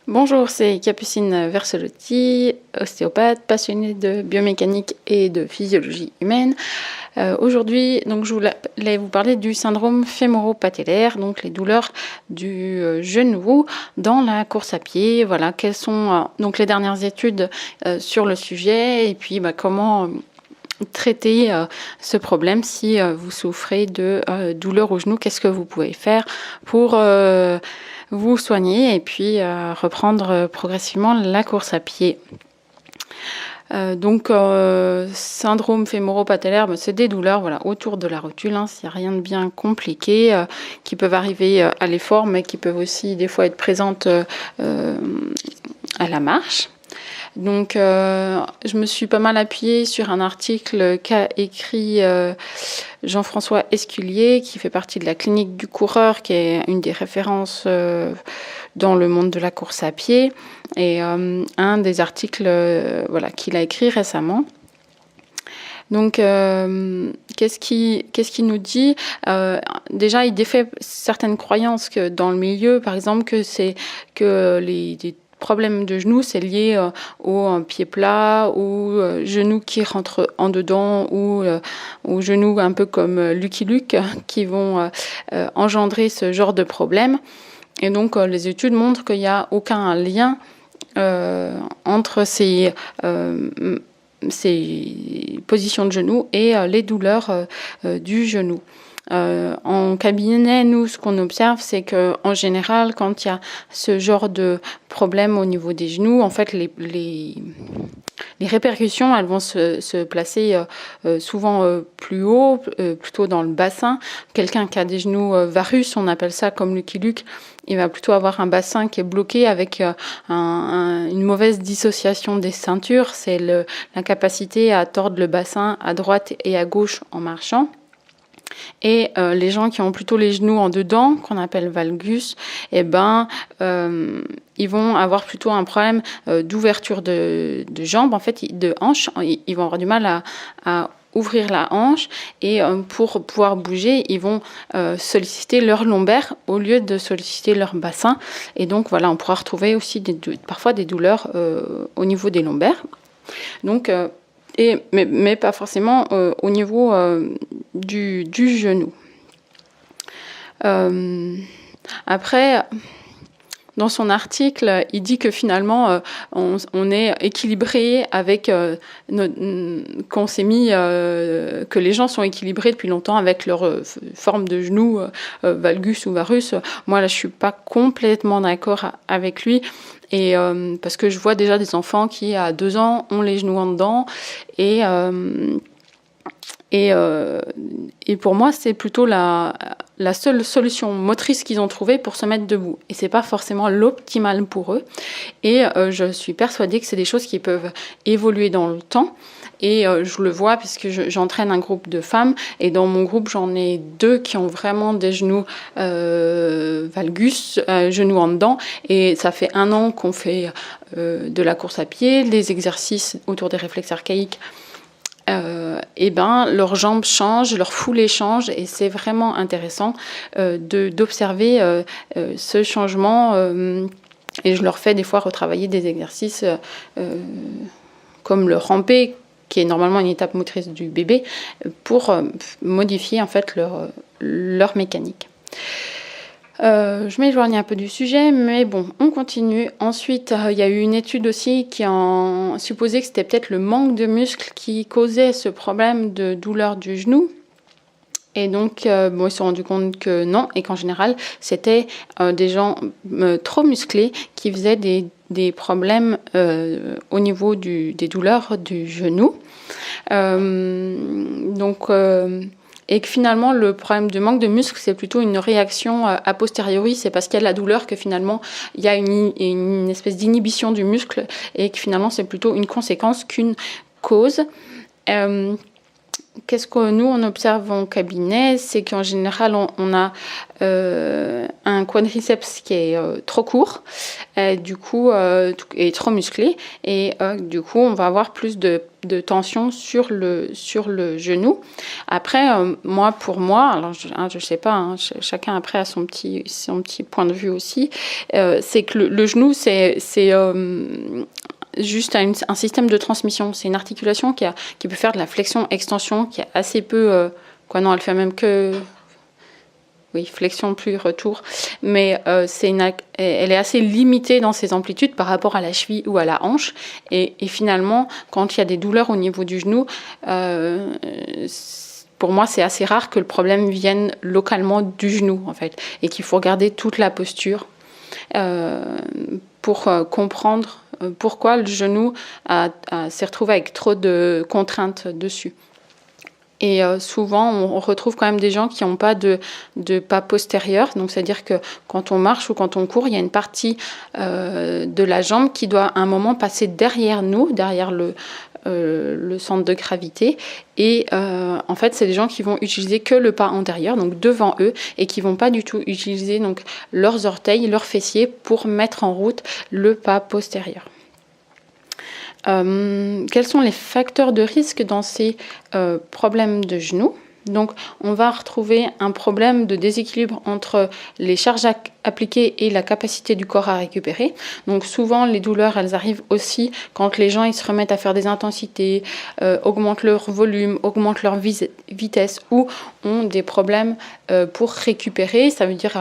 Bonjour, c'est Capucine Verselotti, ostéopathe, passionnée de biomécanique et de physiologie humaine. Aujourd'hui, je voulais vous parler du syndrome fémoro-patellaire, donc les douleurs du genou dans la course à pied. Voilà, quelles sont donc les dernières études sur le sujet et puis comment traiter ce problème si vous souffrez de douleurs au genou. Qu'est-ce que vous pouvez faire pour vous soigner et puis reprendre progressivement la course à pied. Syndrome fémoro-patellaire, c'est des douleurs autour de la rotule, c'est rien de bien compliqué, qui peuvent arriver à l'effort, mais qui peuvent aussi des fois être présentes à la marche. Donc, je me suis pas mal appuyée sur un article qu'a écrit Jean-François Esculier, qui fait partie de la clinique du coureur, qui est une des références dans le monde de la course à pied, et un des articles qu'il a écrit récemment. Donc, qu'est-ce qu'il nous dit déjà, il défait certaines croyances que dans le milieu, par exemple, que les problème de genou, c'est lié au pied plat, au genou qui rentre en dedans, ou aux genoux un peu comme Lucky Luke, qui vont engendrer ce genre de problème. Et donc, les études montrent qu'il n'y a aucun lien entre ces positions de genou et les douleurs du genou. En cabinet, nous, ce qu'on observe, c'est que en général, quand il y a ce genre de problème au niveau des genoux, en fait, les répercussions, elles vont se placer souvent plus haut, plutôt dans le bassin. Quelqu'un qui a des genoux varus, on appelle ça comme Lucky Luke, il va plutôt avoir un bassin qui est bloqué avec une mauvaise dissociation des ceintures. C'est l'incapacité à tordre le bassin à droite et à gauche en marchant. Et les gens qui ont plutôt les genoux en dedans, qu'on appelle valgus, ils vont avoir plutôt un problème d'ouverture de jambes, en fait, de hanche. Ils vont avoir du mal à ouvrir la hanche, et pour pouvoir bouger, ils vont solliciter leur lombaire au lieu de solliciter leur bassin. Et donc voilà, on pourra retrouver aussi parfois des douleurs au niveau des lombaires. Donc mais pas forcément au niveau du genou. Après, dans son article, il dit que finalement, on est équilibré avec qu'on s'est mis, que les gens sont équilibrés depuis longtemps avec leur forme de genou, valgus ou varus. Moi, là, je suis pas complètement d'accord avec lui. Et parce que je vois déjà des enfants qui, à 2 ans, ont les genoux en dedans. Et pour moi, c'est plutôt la seule solution motrice qu'ils ont trouvée pour se mettre debout. Et c'est pas forcément l'optimal pour eux. Et je suis persuadée que c'est des choses qui peuvent évoluer dans le temps. Et je le vois puisque j'entraîne un groupe de femmes, et dans mon groupe, j'en ai 2 qui ont vraiment des genoux valgus, genoux en dedans, et ça fait 1 an qu'on fait de la course à pied, des exercices autour des réflexes archaïques. Leurs jambes changent, leur foulée change, et c'est vraiment intéressant d'observer ce changement, et je leur fais des fois retravailler des exercices comme le ramper, qui est normalement une étape motrice du bébé, pour modifier en fait leur mécanique. Je m'éloigne un peu du sujet, mais bon, on continue. Ensuite, il y a eu une étude aussi qui a supposé que c'était peut-être le manque de muscles qui causait ce problème de douleur du genou. Et donc, ils se sont rendus compte que non, et qu'en général, c'était des gens trop musclés qui faisaient des problèmes au niveau des douleurs du genou. Et que finalement, le problème de manque de muscles, c'est plutôt une réaction a posteriori. C'est parce qu'il y a de la douleur que finalement, il y a une espèce d'inhibition du muscle, et que finalement, c'est plutôt une conséquence qu'une cause. qu'est-ce que nous, on observe en cabinet? C'est qu'en général, on a un quadriceps qui est trop court, du coup, et trop musclé. Et du coup, on va avoir plus de tension sur le genou. Après, pour moi, alors je sais pas, hein, chacun après a son petit point de vue aussi, c'est que le genou, c'est juste un système de transmission. C'est une articulation qui peut faire de la flexion-extension, qui est assez peu... non, elle fait même que... Oui, flexion plus retour. Mais elle est assez limitée dans ses amplitudes par rapport à la cheville ou à la hanche. Et finalement, quand il y a des douleurs au niveau du genou, pour moi, c'est assez rare que le problème vienne localement du genou, en fait. Et qu'il faut regarder toute la posture pour comprendre pourquoi le genou s'est retrouvé avec trop de contraintes dessus. Et souvent, on retrouve quand même des gens qui n'ont pas de pas postérieur. Donc, c'est-à-dire que quand on marche ou quand on court, il y a une partie de la jambe qui doit à un moment passer derrière nous, derrière le centre de gravité. Et en fait, c'est des gens qui vont utiliser que le pas antérieur, donc devant eux, et qui vont pas du tout utiliser donc leurs orteils, leurs fessiers pour mettre en route le pas postérieur. Quels sont les facteurs de risque dans ces problèmes de genoux? Donc, on va retrouver un problème de déséquilibre entre les charges appliquées et la capacité du corps à récupérer. Donc, souvent, les douleurs, elles arrivent aussi quand les gens ils se remettent à faire des intensités, augmentent leur volume, augmentent leur vitesse ou ont des problèmes pour récupérer. Ça veut dire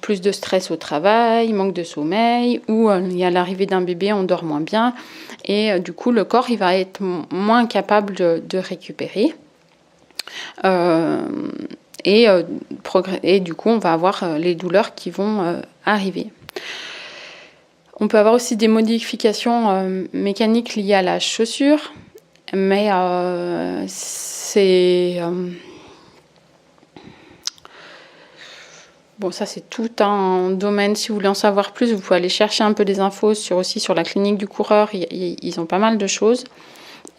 plus de stress au travail, manque de sommeil, ou il y a l'arrivée d'un bébé, on dort moins bien. Et du coup, le corps, il va être moins capable de récupérer. Et du coup, on va avoir les douleurs qui vont arriver. On peut avoir aussi des modifications mécaniques liées à la chaussure, mais c'est... Bon, ça, c'est tout un domaine. Si vous voulez en savoir plus, vous pouvez aller chercher un peu des infos sur la clinique du coureur. Ils ont pas mal de choses.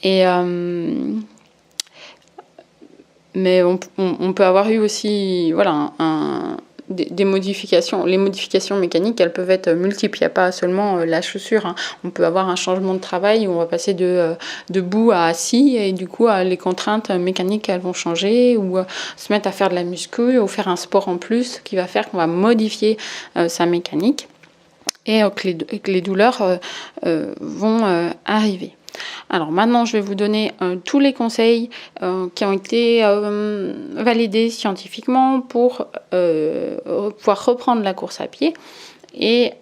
Et... mais on peut avoir eu aussi des modifications. Les modifications mécaniques, elles peuvent être multiples. Il n'y a pas seulement la chaussure. Hein. On peut avoir un changement de travail où on va passer de debout à assis et du coup, les contraintes mécaniques, elles vont changer ou se mettre à faire de la muscu ou faire un sport en plus qui va faire qu'on va modifier sa mécanique et que les douleurs vont arriver. Alors maintenant, je vais vous donner tous les conseils qui ont été validés scientifiquement pour pouvoir reprendre la course à pied et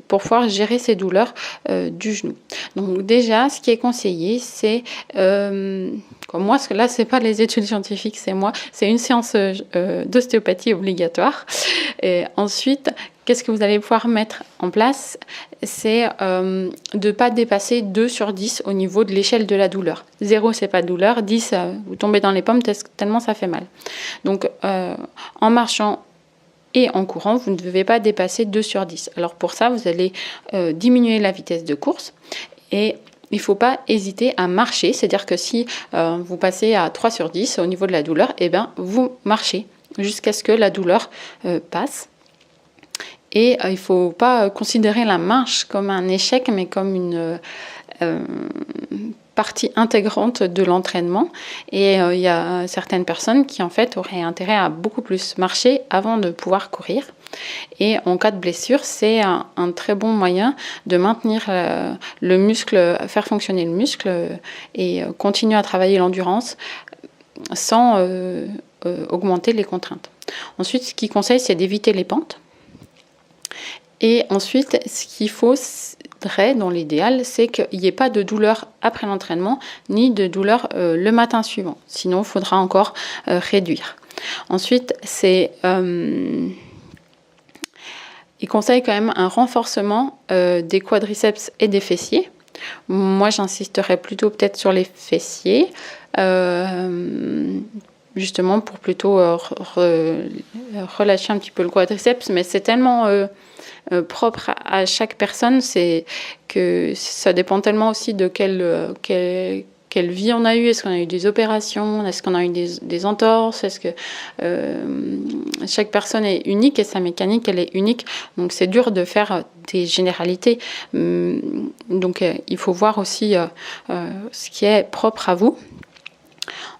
pour pouvoir gérer ces douleurs du genou. Donc déjà, ce qui est conseillé, c'est comme moi, parce que là, c'est pas les études scientifiques, c'est une séance d'ostéopathie obligatoire. Et ensuite, qu'est-ce que vous allez pouvoir mettre en place? C'est de ne pas dépasser 2 sur 10 au niveau de l'échelle de la douleur. 0, c'est pas de douleur. 10, vous tombez dans les pommes tellement ça fait mal. Donc, en marchant et en courant, vous ne devez pas dépasser 2 sur 10. Alors pour ça, vous allez diminuer la vitesse de course et il ne faut pas hésiter à marcher. C'est-à-dire que si vous passez à 3 sur 10 au niveau de la douleur, vous marchez jusqu'à ce que la douleur passe. Et il ne faut pas considérer la marche comme un échec, mais comme une partie intégrante de l'entraînement. Et il y a certaines personnes qui, en fait, auraient intérêt à beaucoup plus marcher avant de pouvoir courir. Et en cas de blessure, c'est un très bon moyen de maintenir le muscle, faire fonctionner le muscle et continuer à travailler l'endurance sans augmenter les contraintes. Ensuite, ce qu'il conseille, c'est d'éviter les pentes. Et ensuite, ce qu'il faudrait dans l'idéal, c'est qu'il n'y ait pas de douleur après l'entraînement, ni de douleur le matin suivant. Sinon, il faudra encore réduire. Ensuite, il conseille quand même un renforcement des quadriceps et des fessiers. Moi, j'insisterais plutôt peut-être sur les fessiers, justement pour plutôt relâcher un petit peu le quadriceps, mais c'est tellement propre à chaque personne, c'est que ça dépend tellement aussi de quelle quelle vie on a eu, est-ce qu'on a eu des opérations, est-ce qu'on a eu des entorses, est-ce que chaque personne est unique et sa mécanique elle est unique, donc c'est dur de faire des généralités. Donc il faut voir aussi ce qui est propre à vous.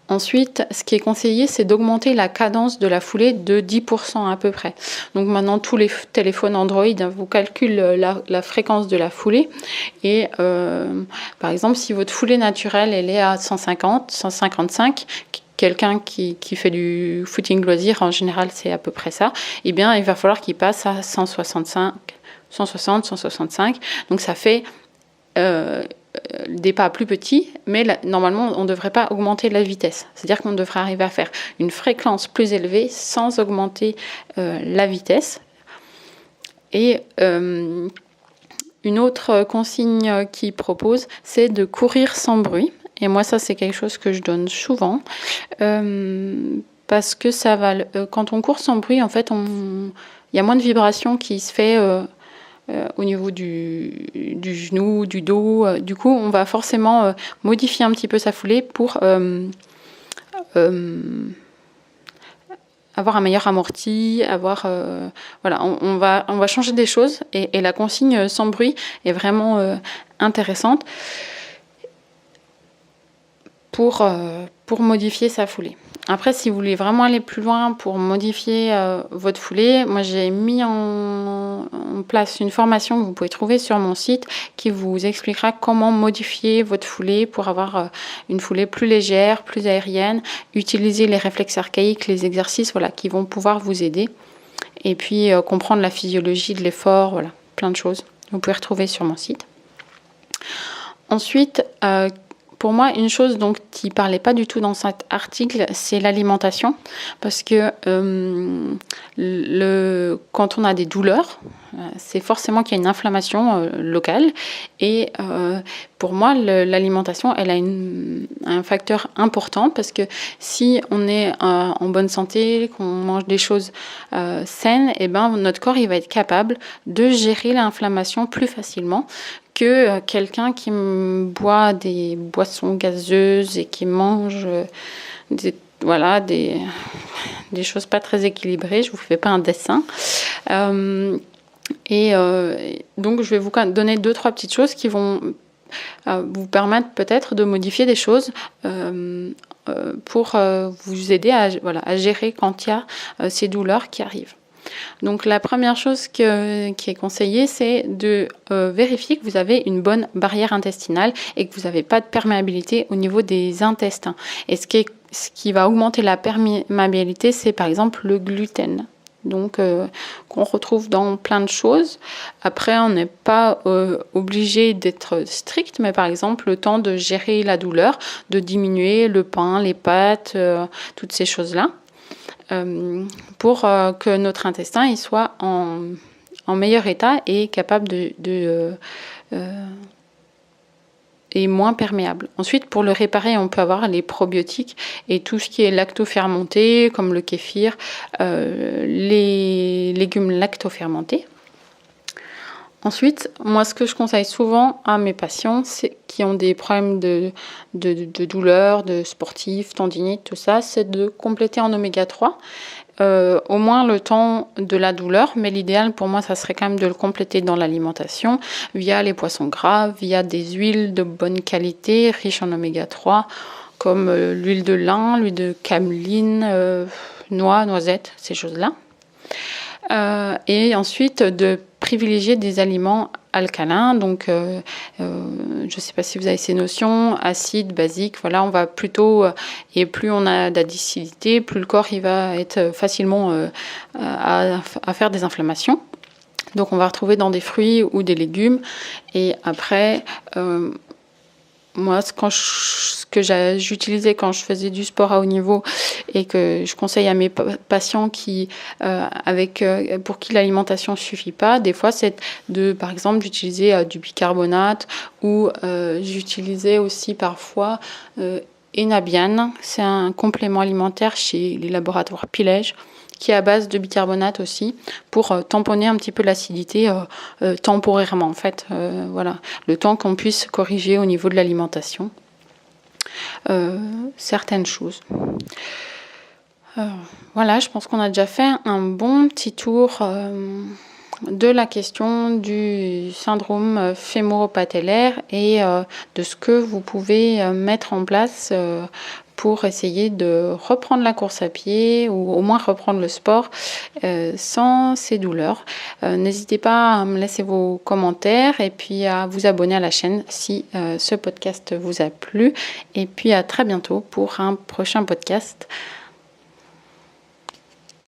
Ensuite, ce qui est conseillé, c'est d'augmenter la cadence de la foulée de 10% à peu près. Donc maintenant, tous les téléphones Android vous calculent la fréquence de la foulée. Et par exemple, si votre foulée naturelle elle est à 150, 155, quelqu'un qui fait du footing loisir, en général, c'est à peu près ça, eh bien, il va falloir qu'il passe à 165, 160, 165. Donc ça fait des pas plus petits, mais normalement on ne devrait pas augmenter la vitesse. C'est-à-dire qu'on devrait arriver à faire une fréquence plus élevée sans augmenter la vitesse. Et une autre consigne qu'il propose, c'est de courir sans bruit. Et moi ça c'est quelque chose que je donne souvent parce que ça va. Quand on court sans bruit, en fait, il y a moins de vibrations qui se fait au niveau du genou, du dos. Du coup, on va forcément modifier un petit peu sa foulée pour avoir un meilleur amorti, voilà, on va changer des choses et la consigne sans bruit est vraiment intéressante pour modifier sa foulée. Après, si vous voulez vraiment aller plus loin pour modifier votre foulée, moi j'ai mis en place une formation que vous pouvez trouver sur mon site qui vous expliquera comment modifier votre foulée pour avoir une foulée plus légère, plus aérienne, utiliser les réflexes archaïques, les exercices qui vont pouvoir vous aider et puis comprendre la physiologie de l'effort, voilà, plein de choses. Vous pouvez retrouver sur mon site. Ensuite, pour moi, une chose qui ne parlait pas du tout dans cet article, c'est l'alimentation. Parce que quand on a des douleurs, c'est forcément qu'il y a une inflammation locale. Et pour moi, l'alimentation, elle a un facteur important parce que si on est en bonne santé, qu'on mange des choses saines, et notre corps il va être capable de gérer l'inflammation plus facilement que quelqu'un qui boit des boissons gazeuses et qui mange des choses pas très équilibrées. Je vous fais pas un dessin. Donc je vais vous donner 2-3 petites choses qui vont vous permettre peut-être de modifier des choses pour vous aider à gérer quand il y a ces douleurs qui arrivent. Donc la première chose qui est conseillée, c'est de vérifier que vous avez une bonne barrière intestinale et que vous n'avez pas de perméabilité au niveau des intestins. Et ce qui va augmenter la perméabilité, c'est par exemple le gluten. Donc qu'on retrouve dans plein de choses. Après, on n'est pas obligé d'être strict, mais par exemple, le temps de gérer la douleur, de diminuer le pain, les pâtes, toutes ces choses-là. Pour que notre intestin il soit en meilleur état et capable et moins perméable. Ensuite, pour le réparer, on peut avoir les probiotiques et tout ce qui est lactofermenté, comme le kéfir, les légumes lactofermentés. Ensuite, moi, ce que je conseille souvent à mes patients, c'est qui ont des problèmes de douleur, de sportifs, tendinite, tout ça, c'est de compléter en oméga 3. Au moins le temps de la douleur, mais l'idéal pour moi, ça serait quand même de le compléter dans l'alimentation via les poissons gras, via des huiles de bonne qualité, riches en oméga 3, comme l'huile de lin, l'huile de cameline, noix, noisettes, ces choses-là. Et ensuite de privilégier des aliments alcalins, donc je ne sais pas si vous avez ces notions, acide, basique, voilà, on va plutôt, et plus on a d'acidité, plus le corps il va être facilement à faire des inflammations. Donc on va retrouver dans des fruits ou des légumes, et après moi, ce que j'utilisais quand je faisais du sport à haut niveau et que je conseille à mes patients pour qui l'alimentation ne suffit pas, des fois, c'est par exemple, d'utiliser du bicarbonate ou j'utilisais aussi parfois Enabian. C'est un complément alimentaire chez les laboratoires Pilège qui est à base de bicarbonate aussi, pour tamponner un petit peu l'acidité temporairement, en fait. Voilà, le temps qu'on puisse corriger au niveau de l'alimentation. certaines choses. Voilà, je pense qu'on a déjà fait un bon petit tour de la question du syndrome fémoro-patellaire et de ce que vous pouvez mettre en place pour essayer de reprendre la course à pied ou au moins reprendre le sport sans ces douleurs. N'hésitez pas à me laisser vos commentaires et puis à vous abonner à la chaîne si ce podcast vous a plu. Et puis à très bientôt pour un prochain podcast.